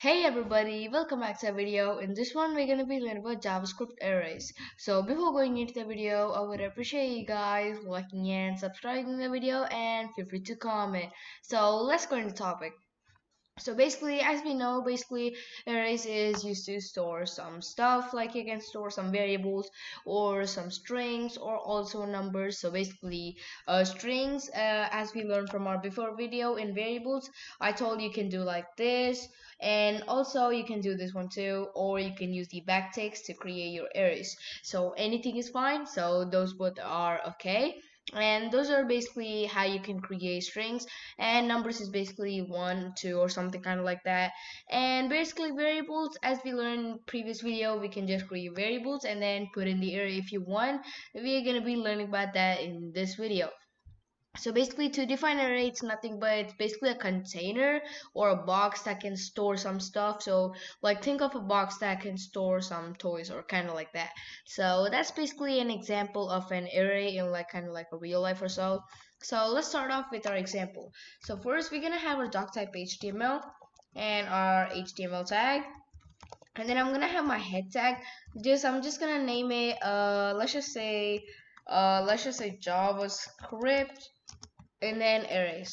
Hey everybody, welcome back to a video. In this one, we're gonna be learning about JavaScript arrays. So before going into the video, I would appreciate you guys liking and subscribing the video and feel free to comment. So let's go into the topic. So basically, as we know, arrays is used to store some stuff, like you can store some variables or some strings or also numbers. So basically, strings, as we learned from our before video in variables, I told you can do like this, and also you can do this one too, or you can use the backticks to create your arrays. So anything is fine. So those both are okay. And those are basically how you can create strings, and numbers is basically 1 2 or something kind of like that. And basically variables, as we learned in previous video, we can just create variables and then put in the array if you want. We're going to be learning about that in this video. So basically, to define an array, it's nothing but it's basically a container or a box that can store some stuff. So like think of a box that can store some toys or kind of like that. So that's basically an example of an array in like kind of like a real life or so. So let's start off with our example. So first we're gonna have our doc type HTML and our HTML tag. And then I'm gonna have my head tag. I'm just gonna name it let's just say JavaScript and then arrays,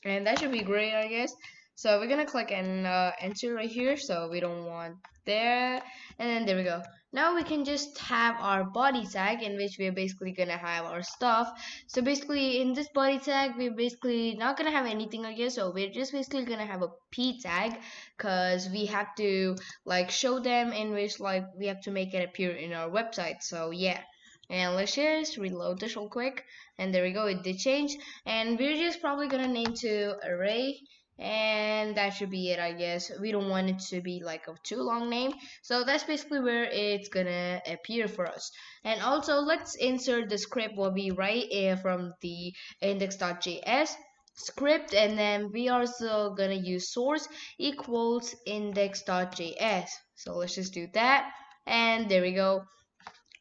and that should be great, I guess. So we're gonna click and enter right here, so we don't want there, and then there we go. Now we can just have our body tag, in which we're basically gonna have our stuff. So basically in this body tag, we're basically not gonna have anything, I guess. So we're just basically gonna have a p tag, because we have to like show them, in which like we have to make it appear in our website. So yeah. And let's just reload this real quick, and there we go, it did change. And we're just probably gonna name to array, and that should be it, I guess. We don't want it to be like a too long name, so that's basically where it's gonna appear for us. And also let's insert the script what we write from the index.js script, and then we are also gonna use source equals index.js. So let's just do that, and there we go.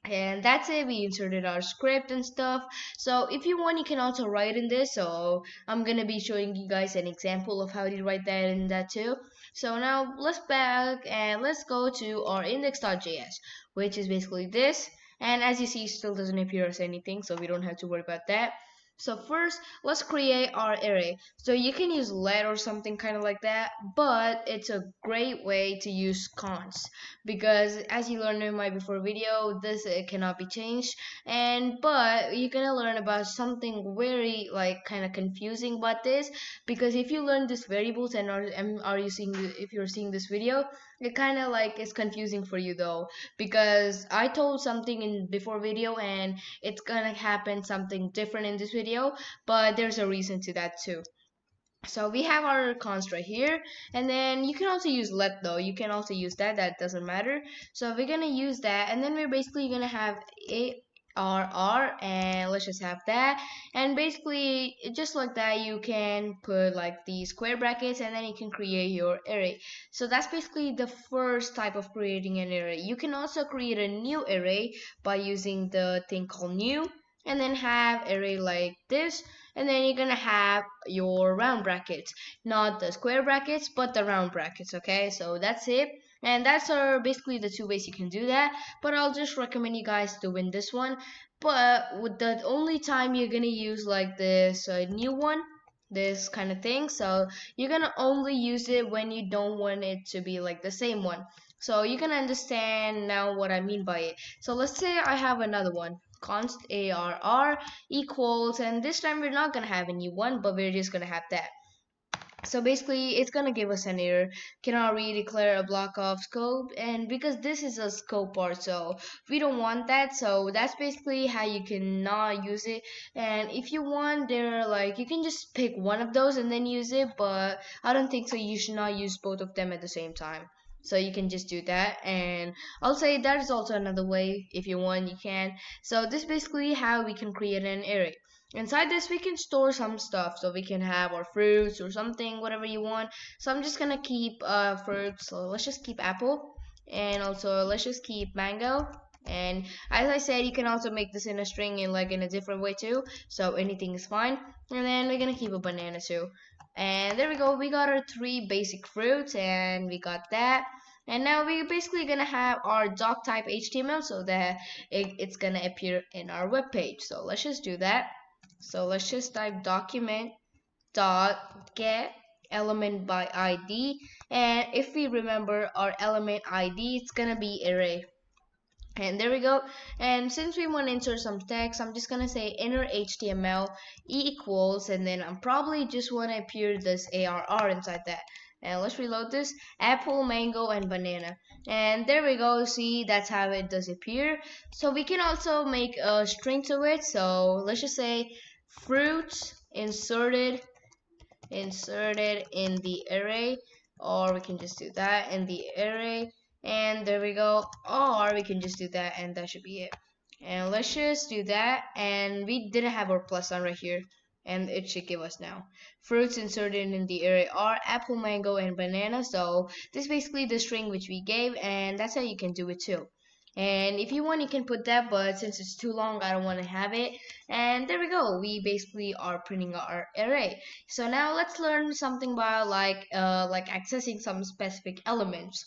And that's it, we inserted our script and stuff. So if you want, you can also write in this, so I'm gonna be showing you guys an example of how to write that in that too. So now let's back and let's go to our index.js, which is basically this. And as you see, it still doesn't appear as anything, so we don't have to worry about that. So first, let's create our array. So you can use let or something kind of like that, but it's a great way to use const, because as you learned in my before video, this cannot be changed. And but you're gonna learn about something very like kind of confusing about this, because if you learn these variables and are you seeing if you're seeing this video, it kind of like is confusing for you though, because I told something in before video and it's gonna happen something different in this video, but there's a reason to that too. So we have our const right here, and then you can also use let though. You can also use that doesn't matter. So we're gonna use that, and then we're basically gonna have ARR, and let's just have that. And basically just like that, you can put like the square brackets, and then you can create your array. So that's basically the first type of creating an array. You can also create a new array by using the thing called new, and then have array like this, and then you're gonna have your round brackets, not the square brackets but the round brackets. Okay, so that's it, and that's are basically the two ways you can do that, but I'll just recommend you guys doing this one. But with the only time you're gonna use like this new one, this kind of thing, so you're gonna only use it when you don't want it to be like the same one. So you can understand now what I mean by it. So let's say I have another one, const ARR equals, and this time we're not gonna have a new one, but we're just gonna have that. So basically it's gonna give us an error, cannot redeclare a block of scope, and because this is a scope part, so we don't want that. So that's basically how you cannot use it. And if you want, there are like, you can just pick one of those and then use it, but I don't think so. You should not use both of them at the same time, so you can just do that. And I'll say that is also another way, if you want you can. So this is basically how we can create an array. Inside this we can store some stuff, so we can have our fruits or something, whatever you want. So I'm just gonna keep fruits, so let's just keep apple, and also let's just keep mango. And as I said, you can also make this in a string in like in a different way too, so anything is fine. And then we're gonna keep a banana too. And there we go, we got our 3 basic fruits, and we got that. And now we're basically gonna have our doc type HTML so that it's gonna appear in our web page. So let's just do that. So let's just type document dot get element by ID, and if we remember our element ID, it's gonna be array. And there we go. And since we want to insert some text, I'm just gonna say inner HTML equals, and then I'm probably just want to appear this ARR inside that. And let's reload this: apple, mango, and banana. And there we go. See, that's how it does appear. So we can also make a string to it. So let's just say fruits inserted in the array, or we can just do that in the array. And there we go, or we can just do that, and that should be it. And let's just do that, and we didn't have our plus sign right here, and it should give us now fruits inserted in the array are apple, mango, and banana. So this is basically the string which we gave, and that's how you can do it too. And if you want, you can put that, but since it's too long, I don't want to have it. And there we go, we basically are printing our array. So now let's learn something about like accessing some specific elements.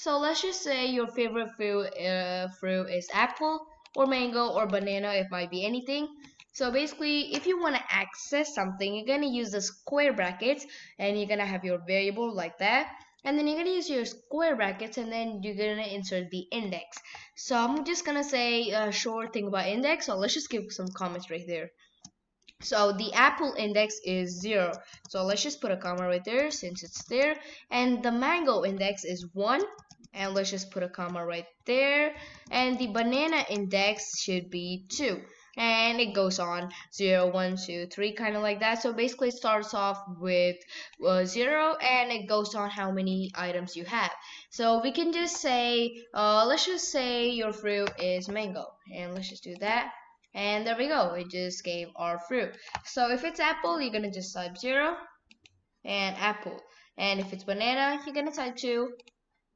So let's just say your favorite fruit is apple or mango or banana. It might be anything. So basically, if you want to access something, you're gonna use the square brackets, and you're gonna have your variable like that. And then you're gonna use your square brackets, and then you're gonna insert the index. So I'm just gonna say a short thing about index. So let's just give some comments right there. So the apple index is 0. So let's just put a comma right there since it's there. And the mango index is 1. And let's just put a comma right there. And the banana index should be 2. And it goes on 0, 1, 2, 3, kind of like that. So basically it starts off with 0, and it goes on how many items you have. So we can just say, let's just say your fruit is mango, and let's just do that. And there we go, it just gave our fruit. So if it's apple, you're gonna just type 0 and apple. And if it's banana, you're gonna type 2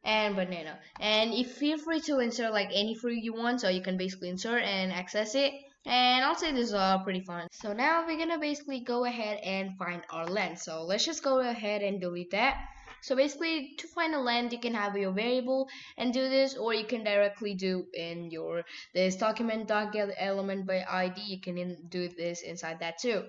and banana. And you feel free to insert like any fruit you want, so you can basically insert and access it. And I'll say this is pretty fun. So now we're gonna basically go ahead and find our length. So let's just go ahead and delete that. So basically, to find a length, you can have your variable and do this, or you can directly do in your this document.get element by ID. You can do this inside that too.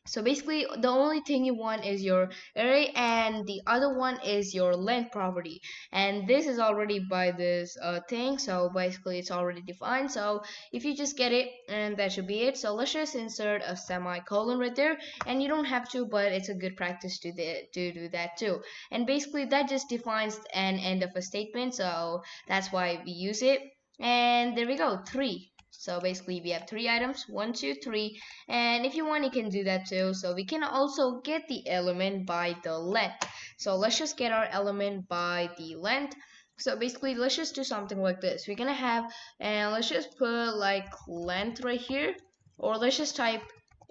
So basically, the only thing you want is your array, and the other one is your length property. And this is already by this thing, so basically it's already defined. So if you just get it, and that should be it. So let's just insert a semicolon right there, and you don't have to, but it's a good practice to do that too. And basically that just defines an end of a statement, so that's why we use it. And there we go, 3. So basically we have 3 items, 1, 2, 3, and if you want, you can do that too. So we can also get the element by the length. So let's just get our element by the length. So basically, let's just do something like this. We're gonna have, and let's just put like length right here, or let's just type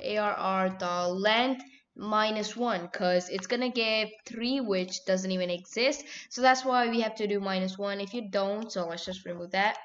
ARR the length -1, because it's gonna give 3, which doesn't even exist. So that's why we have to do -1 if you don't. So let's just remove that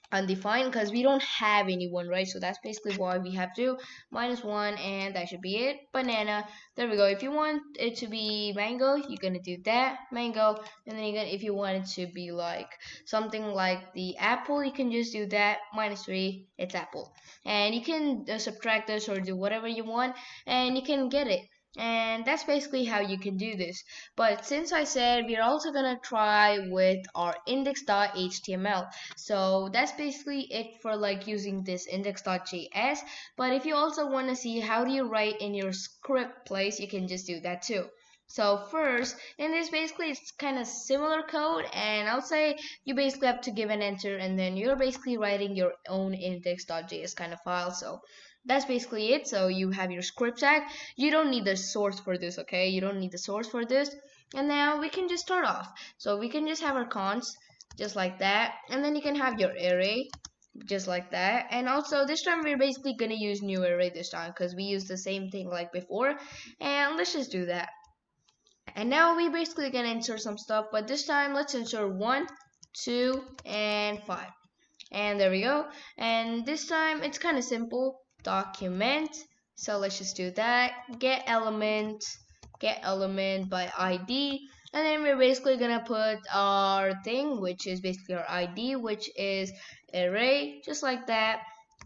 undefined, because we don't have anyone, right? So that's basically why we have to -1, and that should be it. Banana, there we go. If you want it to be mango, you're gonna do that, mango. And then you're gonna, if you want it to be like something like the apple, you can just do that, -3, it's apple. And you can subtract this or do whatever you want, and you can get it. And that's basically how you can do this. But since I said we're also gonna try with our index.html, so that's basically it for like using this index.js. But if you also want to see how do you write in your script place, you can just do that too. So first, in this basically it's kind of similar code, and I'll say you basically have to give an enter, and then you're basically writing your own index.js kind of file. So that's basically it. So you have your script tag. You don't need the source for this, okay? You don't need the source for this. And now we can just start off. So we can just have our cons just like that, and then you can have your array just like that. And also this time we're basically gonna use new array this time, because we used the same thing like before. And let's just do that. And now we basically gonna insert some stuff, but this time let's insert 1, 2, and 5. And there we go. And this time it's kind of simple. Document So let's just do that. Get element by ID, and then we're basically gonna put our thing, which is basically our ID, which is array, just like that.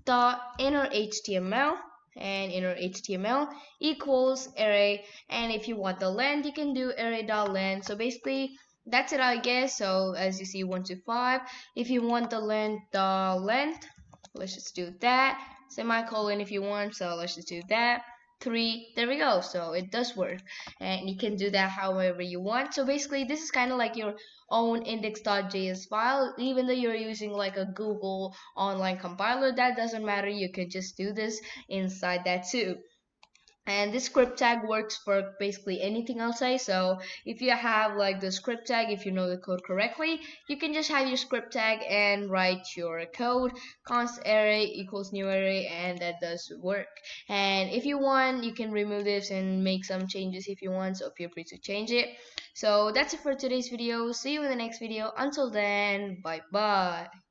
Dot inner HTML, and inner HTML equals array, and if you want the length, you can do array.length. So basically that's it, I guess. So as you see, 1 to 5. If you want the length, let's just do that. Semicolon if you want, so let's just do that. 3, there we go. So it does work, and you can do that however you want. So basically this is kind of like your own index.js file. Even though you're using like a Google online compiler, that doesn't matter. You can just do this inside that too. And this script tag works for basically anything I'll say. So if you have like the script tag, if you know the code correctly, you can just have your script tag and write your code const array equals new array, and that does work. And if you want, you can remove this and make some changes if you want, so feel free to change it. So that's it for today's video. See you in the next video. Until then, bye bye.